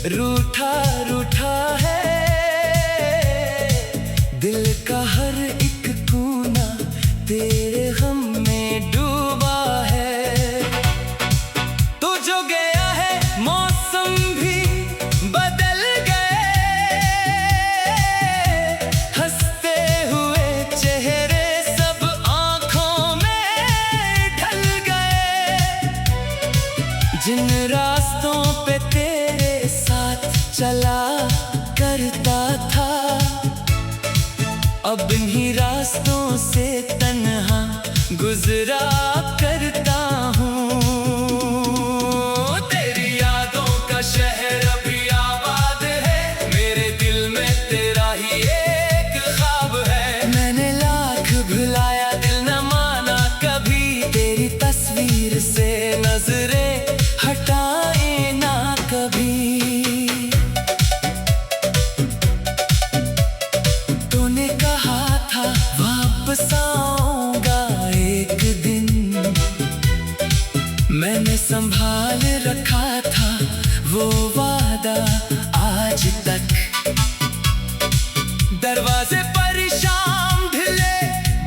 रूठा रूठा है दिल का हर एक कोना, तेरे गम में डूबा है। तू जो गया है मौसम भी बदल गए, हंसते हुए चेहरे सब आंखों में ढल गए। जिन रास्तों पे तेरे साथ चला करता था, अब इन्हीं रास्तों से तन्हा गुजरा करता हूँ। तेरी यादों का शहर अभी आबाद है, मेरे दिल में तेरा ही एक ख्वाब है। मैंने लाख भुलाया दिल न माना कभी, तेरी तस्वीर से नजरें हटाए ना कभी। तूने कहा था वापस आऊंगा एक दिन, मैंने संभाल रखा था वो वादा आज तक। दरवाजे पर शाम ढले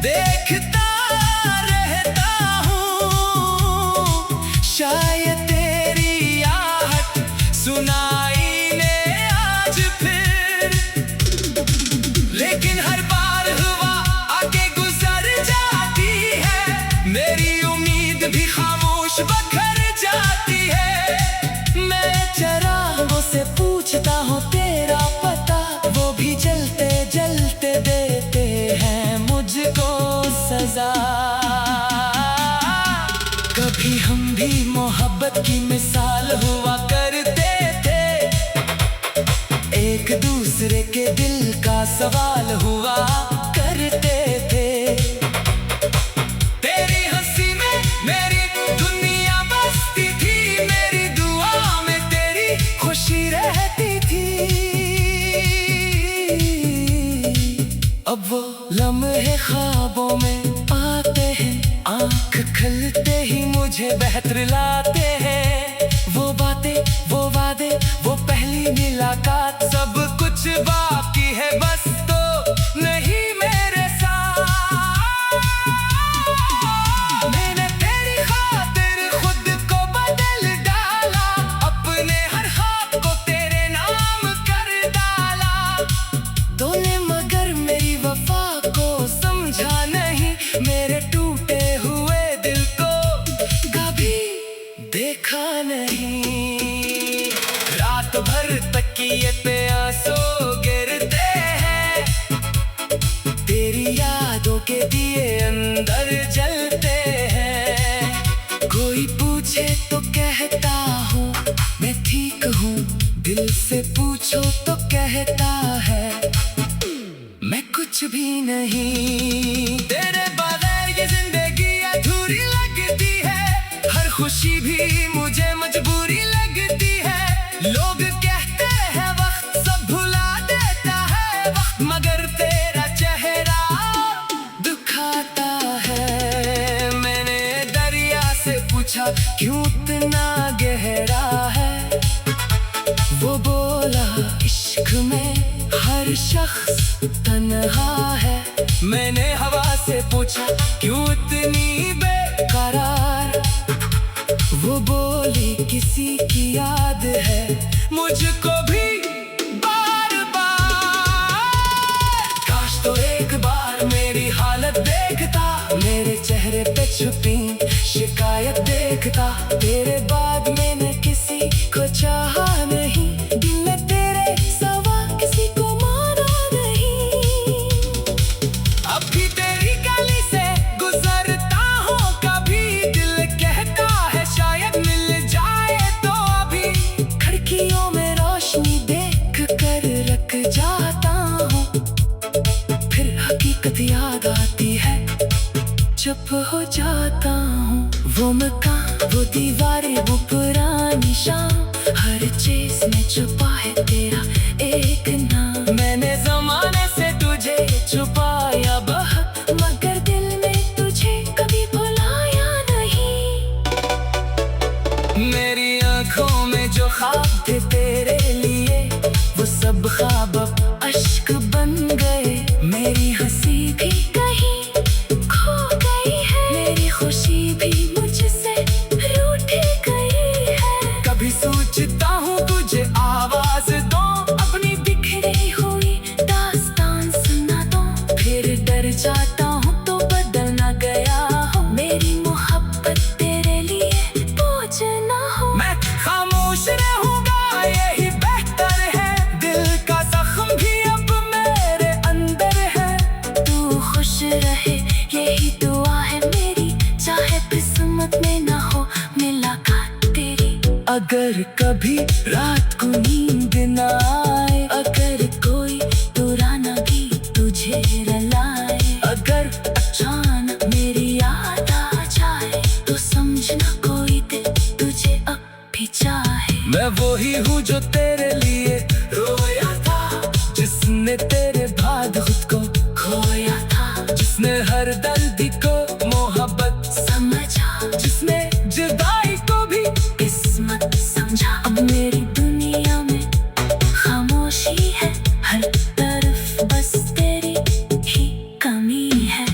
देखता रहता हूँ, शायद तेरी आहट सुनाई ने आज फिर। लेकिन हर बार हवा आगे गुजर जाती है, मेरी उम्मीद भी खामोश बखर जाती है। मैं चरागों से पूछता हूँ तेरा पता, वो भी जलते जलते देते हैं मुझको सजा। कभी हम भी मोहब्बत की मिसाल हुआ करते थे, एक दूसरे के दिल का सवाल हुआ करते थे। तेरी हंसी में मेरी दुनिया बसती थी, मेरी दुआ में तेरी खुशी रहती थी। अब वो लम्हे ख्वाबों में आते हैं, आंख खुलते ही मुझे बहतरलाते हैं। वो बातें वो वादे वो पहली मुलाकात, सब कुछ बाकी है बस तो नहीं मेरे साथ। मैंने तेरी खातिर खुद को बदल डाला, अपने हर ख्वाब को तेरे नाम कर डाला। तूने मगर मेरी वफा को समझा नहीं, मेरे टूटे हुए दिल को कभी देखा नहीं। रात भर तकिए पे आंसू गिरते हैं, तेरी यादों के दिए अंदर जलते हैं। कोई पूछे तो कहता हूँ मैं ठीक हूँ, दिल से पूछो तो कहता है मैं कुछ भी नहीं। तेरे बगैर ये जिंदगी अधूरी लगती है, हर खुशी भी मुझे मजबूरी लगती है। लोग कहते हैं वक्त सब भुला देता है वक्त, मगर तेरा चेहरा दुखाता है। मैंने दरिया से पूछा क्यों इतना गहरा है, वो बोला इश्क में हर शख्स तन्हा है। मैंने हवा से पूछा क्यों इतनी बेकरार, वो बोली किसी की याद है मुझको भी बार बार। काश तो एक बार मेरी हालत देखता, मेरे चेहरे पे छुपी शिकायत देखता। तेरे बाद मैंने किसी को चाहा नहीं, दिल ने तेरे सवा किसी को माना नहीं। अब भी तेरी गली से गुजरता हूँ कभी, दिल कहता है शायद मिल जाए तो अभी। खिड़कियों में रोशनी देख कर रख जाता हूँ, फिर हकीकत याद आती है चुप हो जाता हूँ। वो मकान वो दीवारें वो पुरानी शाम, हर चीज में छुपा है तेरा एक नाम। मैंने जमाने से तुझे छुपाया बहुत, मगर दिल में तुझे कभी भुलाया नहीं। मेरी आंखों में जो ख्वाब थे तेरे लिए अगर कभी रात को नींद न आए, अगर कोई पुराना गीत तुझे रुलाए, अगर अचानक मेरी याद आ जाए, तो समझना कोई दिल तुझे अब भी चाहे। मैं वही हूँ जो तेरे लिए रोया था, जिसने तेरे बाद खुद को खोया था, जिसने हर दर्द को मोहब्बत समझा, जिसने जुदाई को भी किस्मत समझा। अब मेरी दुनिया में खामोशी है, हर तरफ बस तेरी ही कमी है।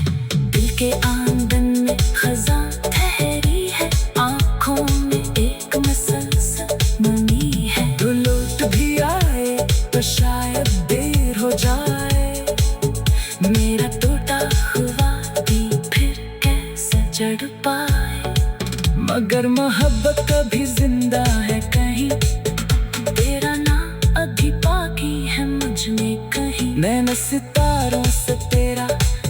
दिल के आंगन में खज़ां ठहरी है, आँखों में एक मसलसल नमी है। तो लौट भी आए तो शायद देर हो जाए, मेरा टूटा हुआ भी फिर कैसे जड़ पाए। मगर मोहब्बत कभी जिंदा है कहीं, तेरा नाम अभी बाकी है मुझ में कहीं। नैन सितारों से तेरा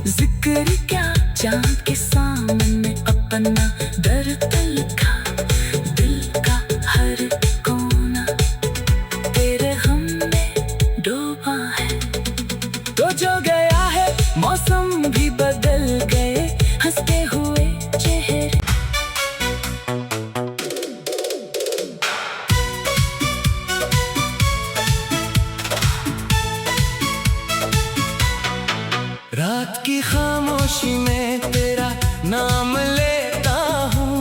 जिक्र क्या, चांद के सामने अपना दर्द लिखा। दिल का हर कोना तेरे गम में डूबा है। तो जो गया है मौसम भी बदल गए, हंसते हुए चेहरे। रात की खामोशी में तेरा नाम लेता हूँ,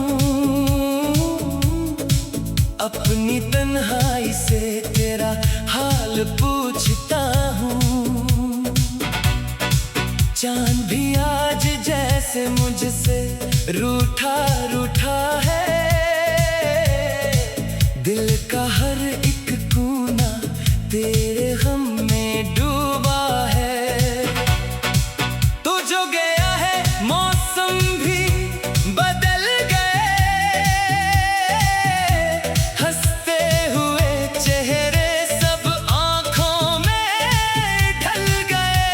अपनी तन्हाई से तेरा हाल पूछता हूँ। चांद भी आज जैसे मुझसे रूठा रूठा है, दिल का हर एक कोना तेरे गम में डूबा है। तो जो गया है मौसम भी बदल गए, हंसते हुए चेहरे सब आँखों में ढल गए।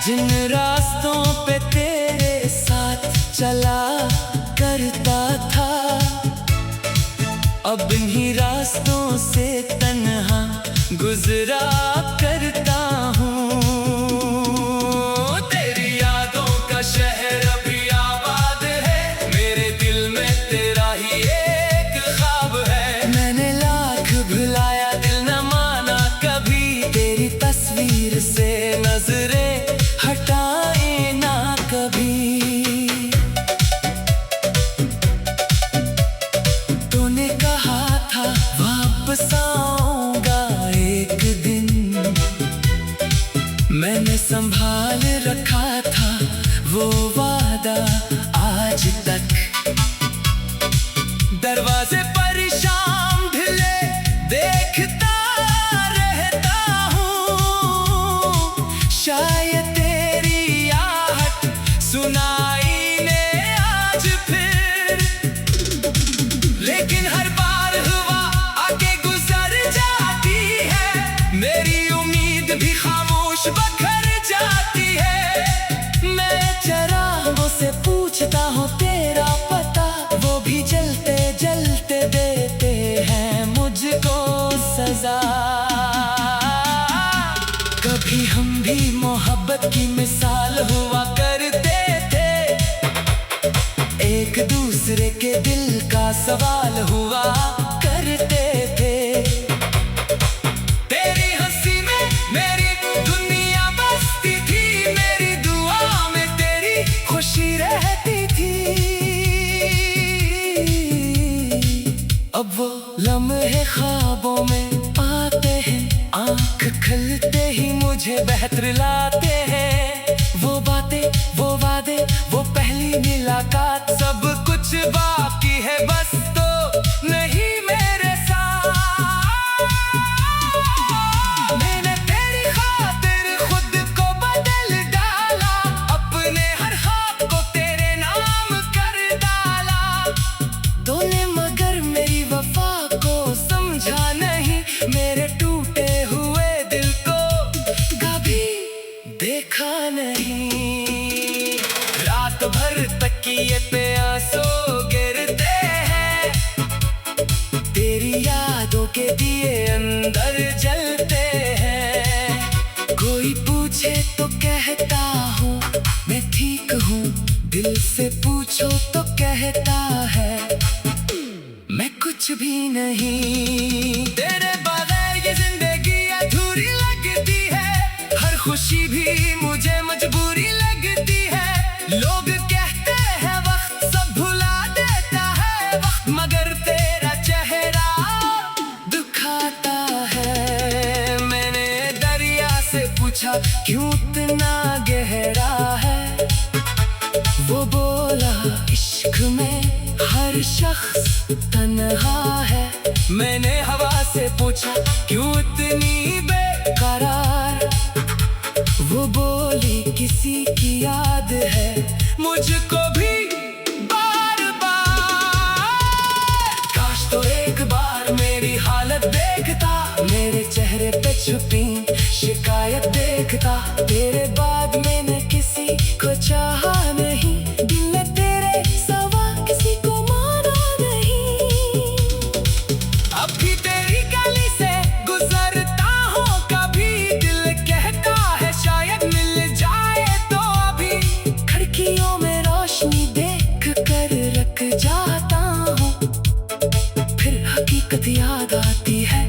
जिन रास्तों पे तेरे साथ चला करता था, अब इन्हीं रास्तों से तन्हा गुजरा करता हूँ। तेरी यादों का शहर अभी आबाद है, मेरे दिल में तेरा ही एक ख्वाब है। मैंने लाख भुलाया दिल न माना कभी, तेरी तस्वीर से नजरें हटाए ना कभी। तूने कहा था वापस आऊंगा एक दिन, मैंने संभाल रखा था वो वादा आज तक। दरवाजे पर शाम ढले देखता रहता हूँ, शायद तेरी आहट सुनाई ने आज फिर। लेकिन हर बार हवा आके गुजर जाती है, मेरी उम्मीद भी खामोश बखर जाती है। मैं चरागों से पूछता हूँ तेरा पता, वो भी जलते जलते देते हैं मुझको सजा। कभी हम भी मोहब्बत की मिसाल हुआ करते थे, एक दूसरे के दिल का सवाल हुआ करते थे। तेरी हंसी में मेरी दुनिया बसती थी, मेरी दुआ में तेरी खुशी रहती थी। अब वो लम्हे ख्वाबों में आते हैं, आँख खुलते ही मुझे बेहतर लाते हैं। वो बातें वो वादे वो पहली मुलाकात, सब कुछ बाकी है बस तो नहीं मेरे साथ। मैंने तेरी खातिर खुद को बदल डाला, अपने हर ख्वाब को तेरे नाम कर डाला। तूने मगर मेरी वफा को समझा नहीं, मेरे टूटे हुए दिल को कभी दे अंदर जलते हैं। कोई पूछे तो कहता हूँ मैं ठीक हूँ, दिल से पूछो तो कहता है मैं कुछ भी नहीं। तेरे बगैर ये जिंदगी अधूरी लगती है, हर खुशी भी मुझे मजबूरी लगती है। लोग कहते हैं वक्त सब भुला देता है वक्त, मगर तेरा चेहरा दुखाता है। मैंने दरिया से पूछा क्यों इतना गहरा है, वो बोला इश्क में हर शख्स तन्हा है। मैंने हवा से पूछा क्यों इतनी बेकरार, वो बोली किसी की याद है मुझको भी बार बार। काश तो एक बार मेरी हालत देखता, मेरे चेहरे पे छुपी शिकायत देखता। तेरे बाद मैंने किसी को चाहा नहीं, दिल ने तेरे सवा किसी को माना नहीं। अब भी तेरी गली से गुजरता हूँ कभी, दिल कहता है शायद मिल जाए तो अभी। खिड़कियों में रोशनी देख कर रख जाता हूँ, फिर हकीकत याद आती है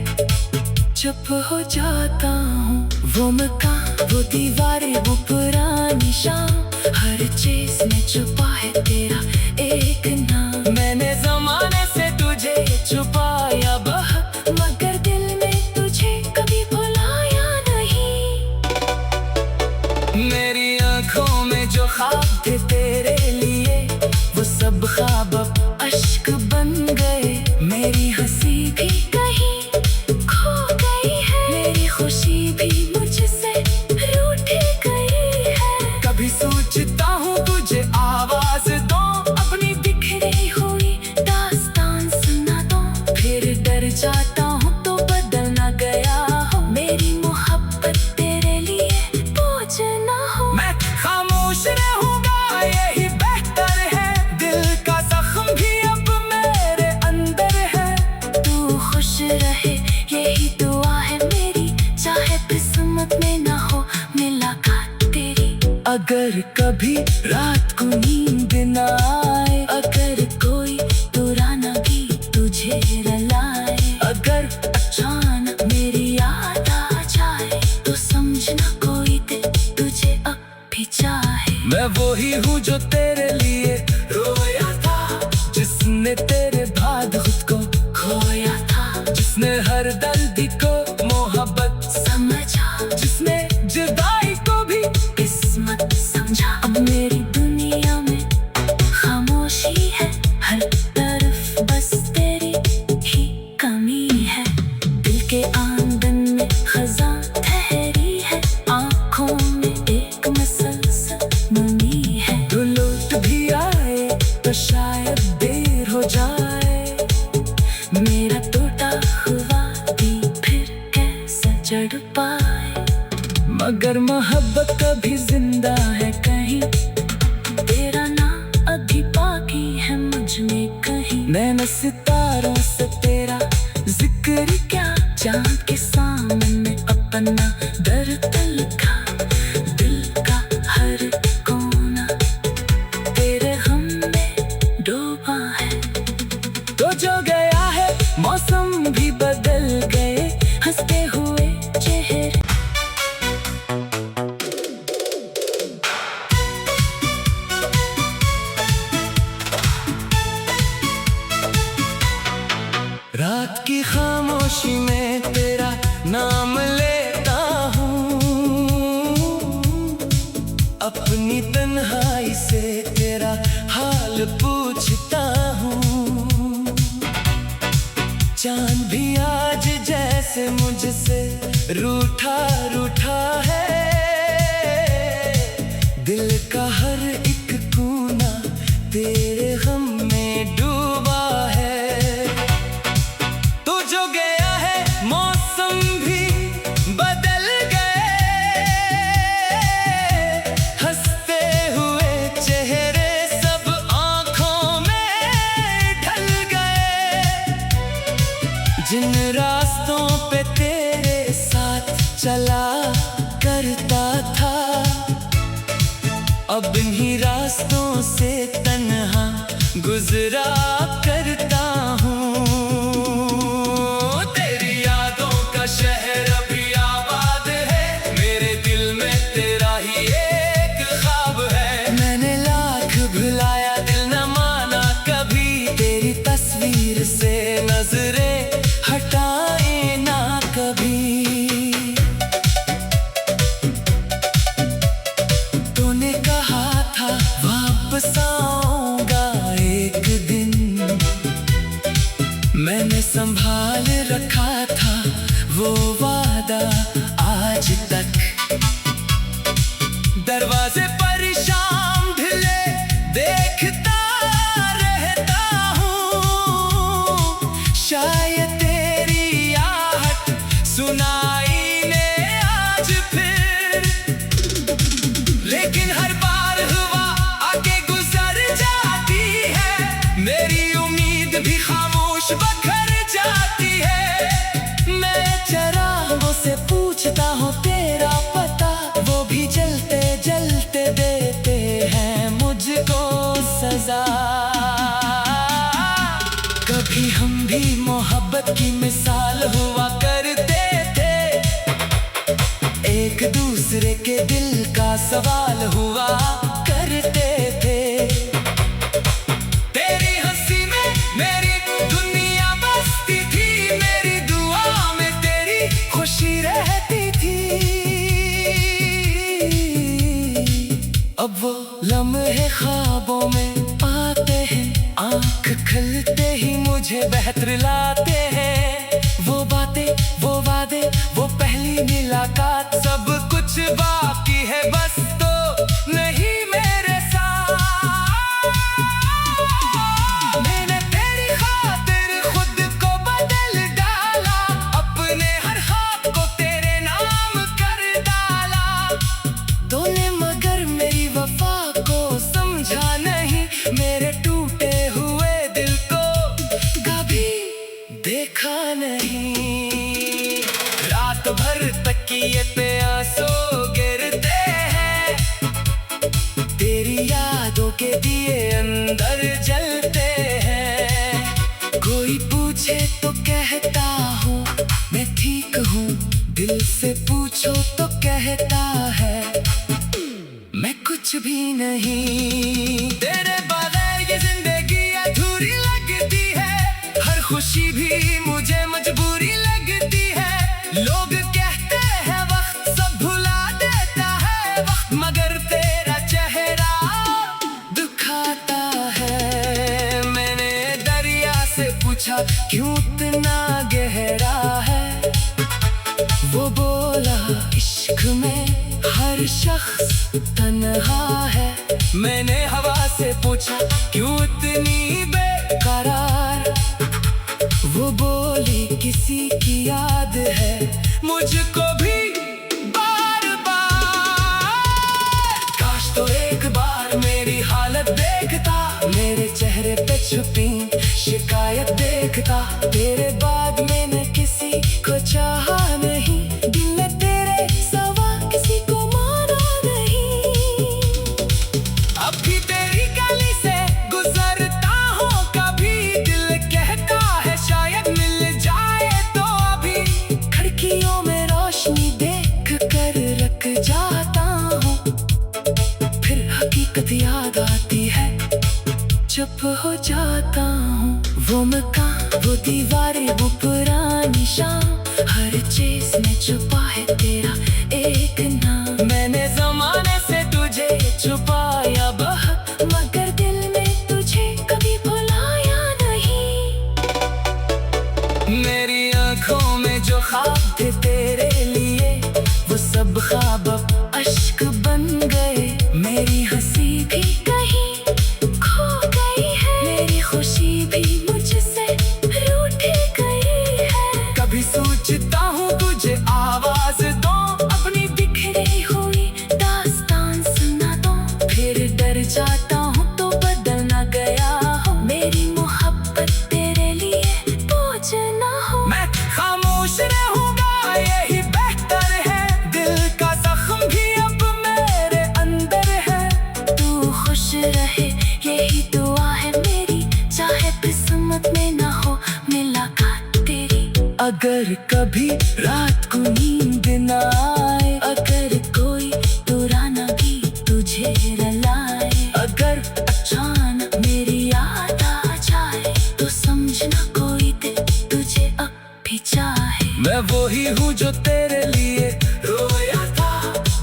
चुप हो जाता हूँ। वो मकान वो दीवारें वो पुरानी शाम, हर चीज में छुपा है तेरा एक नाम। मैंने जमाने से तुझे छुपाया बहुत, मगर दिल ने तुझे कभी भुलाया नहीं। मेरी आंखों में जो ख्वाब थे तेरे लिए, वो सब ख्वाब अब अश्क बन गए। मेरी हंसी भी कहीं खो गई है, मेरी खुशी भी मुझसे रूठ गई है। कभी सोचता हूँ तुझे आवाज दो, अपनी बिखरी हुई दास्तान सुना दो। फिर डर जाता हूँ तो बदल ना गया हो, मेरी मोहब्बत तेरे लिए बोझ ना हो। मैं खामोश रहूंगा यही बेहतर है, दिल का जख्म भी अब मेरे अंदर है। तू खुश रहे यही दुआ है मेरी, चाहे किस्मत में ना हो मुलाकात तेरी। अगर कभी रात को नींद न आए, अगर कोई पुराना गीत तुझे रुलाए, अगर अचानक मेरी याद आ जाए, तो समझना कोई दिल तुझे अब भी चाहे। मैं वही हूँ जो तेरे लिए रोया था, जिसने तेरे बाद खुद को खोया था। जिसने हर दर्द को मोहब्बत समझा, जिसने जुदाई को भी किस्मत समझा। अब मेरी दुनिया में खामोशी है, हर तरफ बस तेरी ही कमी है। दिल के आंगन में खज़ां ठहरी है, आँखों में एक मसलसल नमी है। तो लौट भी आए तो शायद देर हो जाए, मेरा टूटा हुआ भी फिर कैसे जड़ पाए। मगर मोहब्बत कभी जिंदा है कहीं, तेरा नाम अभी बाकी है मुझ में कहीं। नैन सितारों से तेरा जिक्र क्या, चांद के सामने अपना दर्द लिखा। दिल का हर कोना तेरे गम में डूबा है। तो जो गया है मौसम भी बदल गए, हंसते हुए चेहरे। रात की खामोशी में तेरा नाम लेता हूँ, अपनी तन्हाई से तेरा हाल पूछता हूँ। चांद भी आज जैसे मुझसे रूठा रूठा है, दिल का हर एक कोना तेरे गम में डूबा है। तू जो गया है मौसम भी बदल गए, हंसते हुए चेहरे सब आंखों में ढल गए। जिन रास्तों पे तेरे चला करता था, अब इन्हीं रास्तों से तन्हा गुजरा करता हूँ। तेरी यादों का शहर अभी आबाद है, मेरे दिल में तेरा ही एक ख्वाब है। मैंने लाख भुलाया दिल न माना कभी, तेरी तस्वीर से नजरें हटाए ना कभी। तूने कहा था वापस आऊंगा एक दिन, मैंने संभाल रखा था वो वादा आज तक। दरवाजे पर शाम ढले देखता रहता हूँ, शायद तेरी आहट सुनाई ने आज फिर। लेकिन हर बार हवा आके गुजर जाती है, मेरी उम्मीद भी खामोश बखर जाती है। मैं चरागों से पूछता हूँ तेरा पता, वो भी जलते जलते देते हैं मुझको सजा। कभी हम भी मोहब्बत की मिसाल हुआ करते थे, एक दूसरे के दिल का सवाल हुआ करते थे। तेरी हंसी में मेरी दुनिया बसती थी, मेरी दुआ में तेरी खुशी रहती थी। अब वो लम्हे ख्वाबों में आते हैं, आंख खुलते ही मुझे बेहतर लाते हैं। वो बातें, वो वादे, वो पहली मुलाकात, सब कुछ बाकी है बस तो नहीं मेरे साथ। मैंने तेरी खातिर खुद को बदल डाला, अपने हर ख्वाब को तेरे नाम कर डाला। तूने मगर मेरी वफा को समझा नहीं, मेरे टूटे हुए दिल को कभी देखा नहीं। रात भर तकिए पे आंसू गिरते हैं, तेरी यादों के दिए अंदर जलते हैं। कोई पूछे तो कहता हूँ मैं ठीक हूँ, दिल से पूछो तो कहता है मैं कुछ भी नहीं। तेरे बगैर ये जिंदगी अधूरी लगती है, हर खुशी भी मुझे मजबूरी लगती है। लोग कहते हैं वक्त सब भुला देता है वक्त, मगर तेरा चेहरा दिखाता है। मैंने दरिया से पूछा क्यों इतना गहरा है, वो बोला इश्क में हर शख्स तन्हा है। मैंने हवा से पूछा क्यों इतनी बेकरार, वो बोली किसी की याद है मुझको भी बार बार। काश तो एक बार मेरी हालत देखता, मेरे चेहरे पे छुपी शिकायत देखता। तेरे बाद मैंने किसी को चाहा नहीं, दिल ने तेरे सवा किसी को माना नहीं। अब भी तेरी गली से गुजरता हूँ कभी, दिल कहता है शायद मिल जाए तो अभी। खिड़कियों में रोशनी देख कर रख जाता हूँ, फिर हकीकत याद आती है चुप हो जाता हूँ। वो मकान, वो दीवारें, वो पुरानी शाम, हर चीज में छुपा है तेरा एक नाम। मैंने जमाने से तुझे छुपाया बहुत, मगर दिल में तुझे कभी भुलाया नहीं। मेरी आंखों में जो ख्वाब थे तेरे लिए, वो सब ख्वाब अब अश्क बन गए। मेरी हंसी भी कहीं खो गई है, मेरी खुशी भी मुझसे रूठ गई है। कभी सोचता हूँ तुझे आवाज दूं, अपनी बिखरे अगर कभी रात को नींद न आए, अगर कोई पुराना गीत तुझे रुलाए, अगर अचानक मेरी याद आ जाए, तो समझना कोई दिल तुझे अब भी चाहे। मैं वही हूँ जो तेरे लिए रोया था,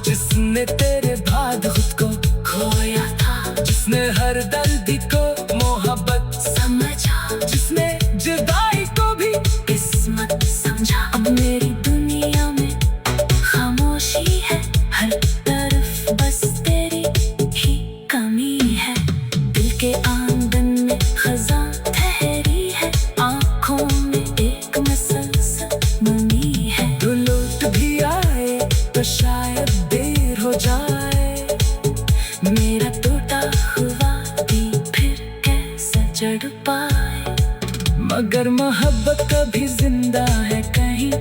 जिसने तेरे बाद खुद को खोया था, जिसने हर दर्द को मोहब्बत समझा, जिसने जुदाई को भी किस्मत समझा। अब मेरी दुनिया में खामोशी है, हर तरफ बस तेरी ही कमी है। दिल के आंगन में खज़ां ठहरी है, आँखों में एक मसलसल नमी है। तो लौट भी आए तो शायद देर हो जाए, मेरा टूटा हुआ दिल फिर कैसे जड़ पाए। मगर मोहब्बत कभी जिंदा है कहीं,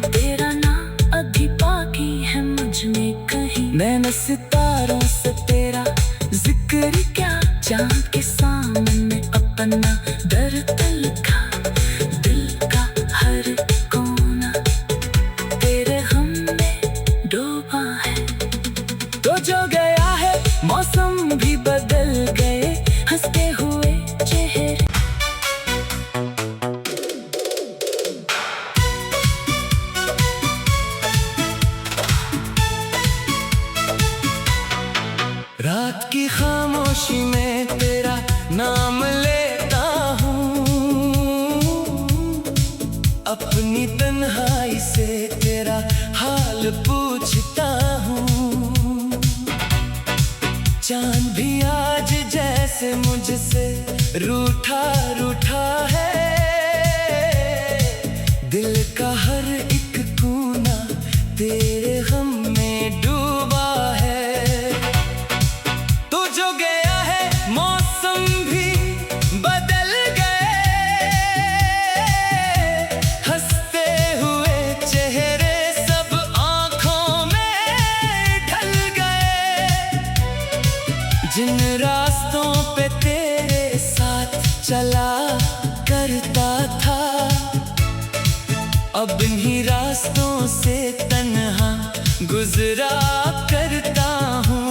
तेरा नाम अभी बाकी है मुझ में कहीं। नैन सितारों से तेरा जिक्र क्या, चांद के सामने अपना दर्द लिखा। दिल का हर कोना तेरे गम में डूबा है। तो जो गया है मौसम भी बदल गए, हंसते हुए चेहरे। रात की खामोशी में तेरा नाम लेता हूँ, अपनी तन्हाई से तेरा हाल पूछता हूँ। चांद भी आज जैसे मुझसे रूठा रूठा है, दिल का हर एक कोना तेरे गम में डूबा है। तो जो गया है मौसम भी बदल गए, हंसते हुए चेहरे सब आंखों में ढल गए। जिन रास्तों पे तेरे साथ चला करता था, अब इन्हीं रास्तों से तन्हा गुजरा करता हूँ।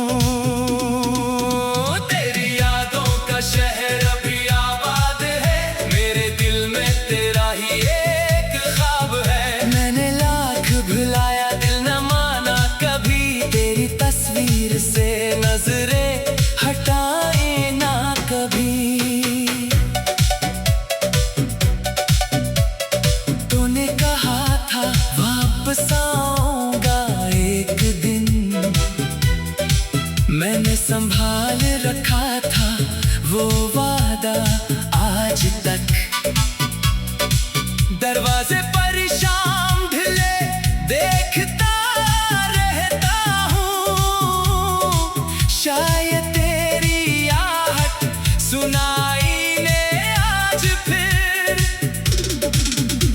तेरी यादों का शहर अभी आबाद है, मेरे दिल में तेरा ही एक ख्वाब है। मैंने लाख भुलाया दिल न माना कभी, तेरी तस्वीर से नजरें हटाए ना कभी। तूने कहा था वापस आऊंगा एक दिन, मैंने संभाल रखा था वो वादा आज तक। दरवाजे पर शाम ढले देखता रहता हूँ, शायद तेरी आहट सुनाई ने आज फिर।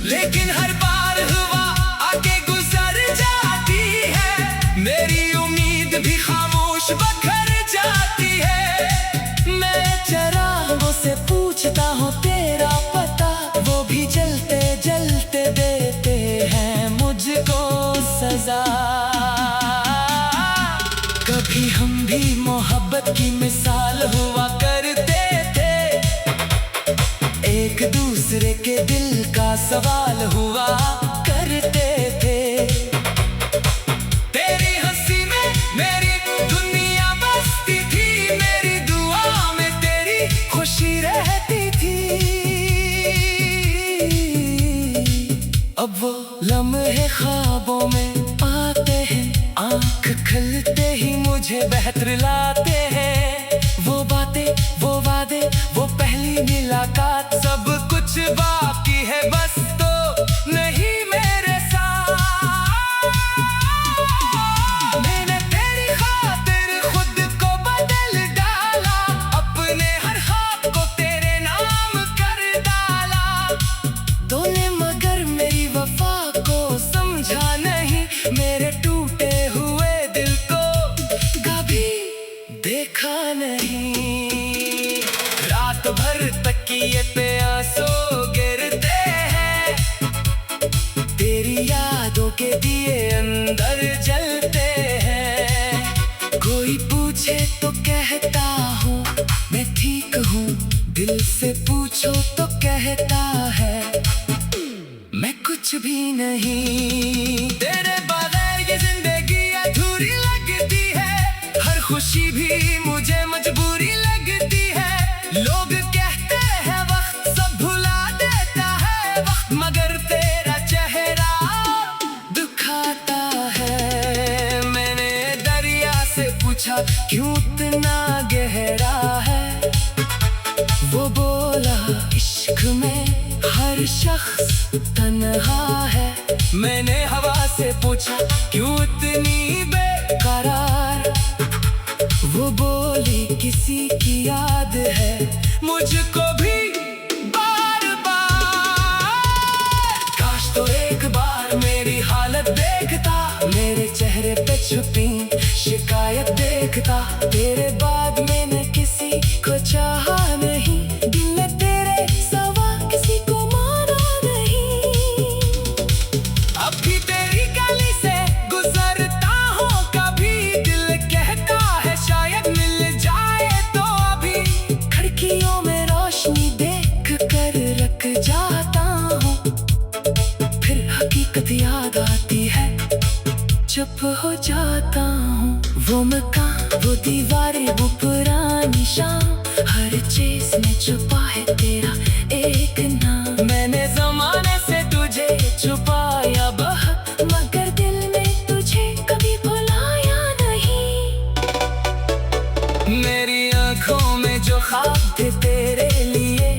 लेकिन हर बार हुआ आगे गुजर जाती है, मेरी उम्मीद भी खामोश बखर जाती है। मैं चरागों से पूछता हूँ तेरा पता, वो भी जलते जलते देते हैं मुझको सजा। कभी हम भी मोहब्बत की मिसाल हुआ करते थे, एक दूसरे के दिल का सवाल हुआ करते थे। तेरी हंसी में मेरी दुनिया बसती थी, मेरी दुआ में तेरी खुशी रहती थी। अब वो लम्हे ख्वाबों में आते हैं, आंख खुलते ही मुझे बहतरलाते हैं। वो बातें वो वादे वो पहली मुलाकात, सब कुछ बाकी है बस तो नहीं मेरे साथ। मैंने तेरी खातिर खुद को बदल डाला, अपने हर ख्वाब को तेरे नाम कर डाला। तूने मगर मेरी वफा को समझा नहीं, मेरे टूटे हुए दिल को कभी देखा नहीं। रात भर तकिए पे आंसू गिर यादों के दिए अंदर जलते हैं। कोई पूछे तो कहता हूँ मैं ठीक हूँ, दिल से पूछो तो कहता है मैं कुछ भी नहीं। तेरे बगैर ये जिंदगी अधूरी लगती है, हर खुशी भी मुझे मजबूरी लगती है। लोग कहते हैं वक्त सब भुला देता है वक्त, मगर तेरा चेहरा दुखाता है। मैंने दरिया से पूछा क्यों इतना गहरा है, वो बोला इश्क में हर शख्स तन्हा है। मैंने हवा से पूछा क्यों इतनी बेकरार, वो बोली किसी की याद है मुझको भी बार बार। काश तो एक बार मेरी हालत देखता, मेरे चेहरे पे छुपी शिकायत देखता। तेरे बाद मैंने किसी को चाहा नहीं, दिल ने तेरे सवा किसी को माना नहीं। अब भी तेरी गली से गुजरता हूँ कभी, दिल कहता है शायद मिल जाए तो अभी। खिड़कियों में रोशनी देख कर रख जाता हूँ, फिर हकीकत याद आती है चुप हो जाता हूँ। वो मकान वो दीवारें वो पुरानी शाम, हर चीज में छुपा है तेरा एक नाम। मैंने जमाने से तुझे छुपाया बहुत, मगर दिल में तुझे कभी भुलाया नहीं। मेरी आंखों में जो ख्वाब थे तेरे लिए,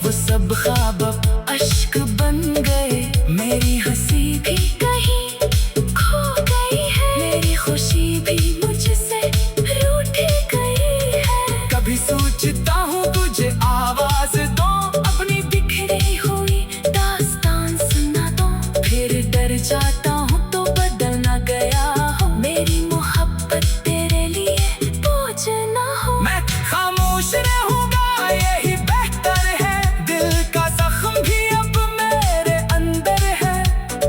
वो सब ख्वाब अब अश्क बन गए। मेरी हंसी भी कहीं खो गई है, मेरी खुशी भी मुझसे रूठ गई है। कभी सोचता हूँ तुझे आवाज दो, अपनी बिखरी हुई दास्तान सुना दो, फिर डर जाता हूँ तो बदल ना गया हो। मेरी मोहब्बत तेरे लिए बोझ ना हो। मैं खामोश रहूंगा यही बेहतर है, दिल का जख्म भी अब मेरे अंदर है।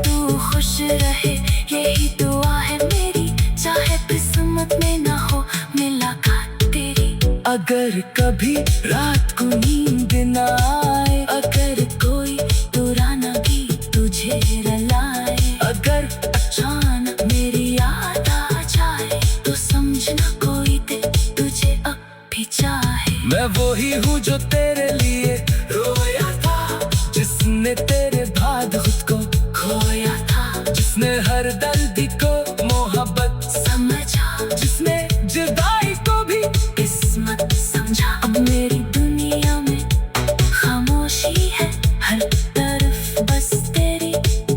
तू खुश रहे यही दुआ है मेरी, चाहे किस्मत में ना हो मुलाकात तेरी। अगर कभी रात को नींद ना आए, अगर कोई पुराना गीत तुझे रुलाए, अगर अचानक मेरी याद आ जाए तो समझना कोई दिल तुझे अब भी चाहे। मैं वही हूँ जो तेरे लिए रोया था, जिसने तेरे बाद खुद को खोया था, जिसने हर दर्द को मोहब्बत समझा, जिसने जुदाई को भी किस्मत समझा। अब मेरी दुनिया में खामोशी है, हर तरफ बस तेरी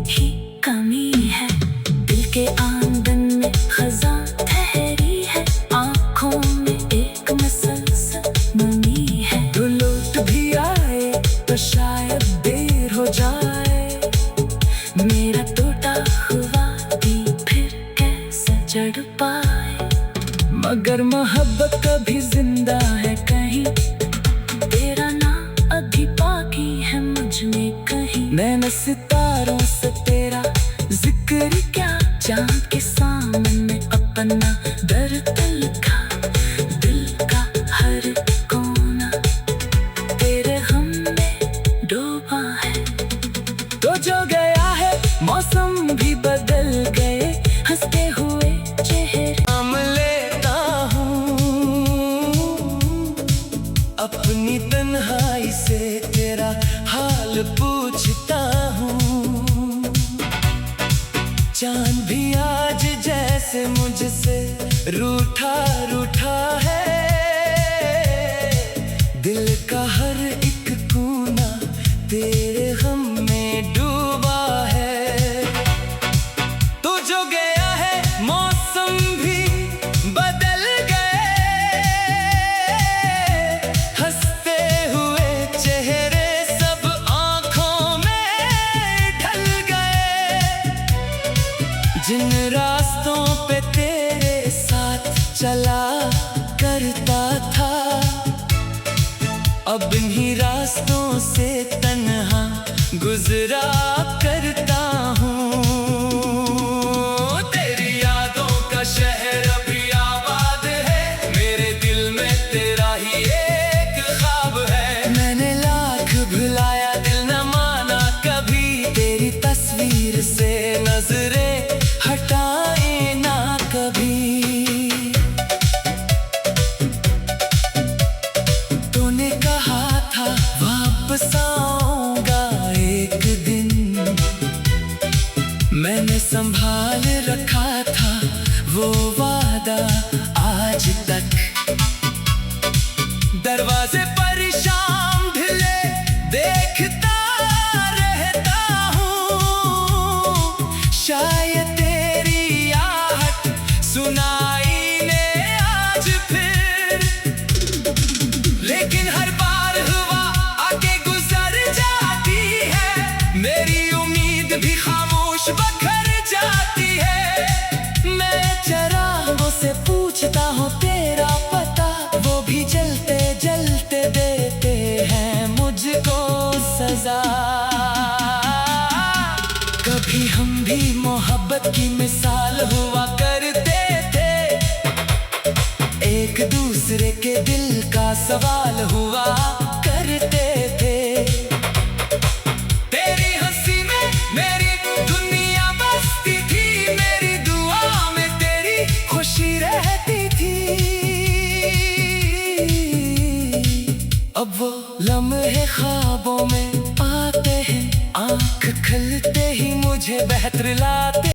ही कमी है। दिल के आंगन में खजा ठहरी है, आंखों में एक मसलसल नमी है। तो लौट भी आए तो शायद देर हो जाए, मेरा टूटा हुआ भी फिर कैसे जड़ पाए। मगर मोहब्बत कभी जिंदा है कहीं, तेरा नाम अभी बाकी है मुझ में कहीं। नैन सितारों से तेरा जिक्र क्या, चांद के सामने अपना दर्द लिखा। दिल का हर कोना तेरे गम में डूबा है। तो जो गया है मौसम भी बदल गए, हंसते हुए चेहरे नाम लेता हूँ। अपनी तन्हाई से तेरा हाल पूछता हूँ। चांद भी आज जैसे मुझसे रूठा रूठा है, दिल का हर एक कोना तेरे गम में डूबा है। तू जो गया है मौसम भी बदल गए, हंसते हुए चेहरे सब आंखों में ढल गए। जिन रास्तों पे तेरे साथ चला करता था, अब इन्हीं रास्तों से तन्हा गुजरा करता हूँ। शायद तेरी आहट सुनाई ने आज फिर, लेकिन हर बार हवा आगे गुजर जाती है, मेरी उम्मीद भी खामोश बखर जाती है। मैं चरागों से पूछता हूँ तेरा पता, वो भी जलते जलते देते हैं मुझको सजा। कभी हम भी मोहब्बत की मिसाल हुआ करते थे, एक दूसरे के दिल का सवाल हुआ करते थे। तेरी हंसी में मेरी दुनिया बसती थी, मेरी दुआ में तेरी खुशी रहती थी। अब वो लम्हे ख्वाबों में आते हैं, आंख खुलते ही मुझे बेहतर लाते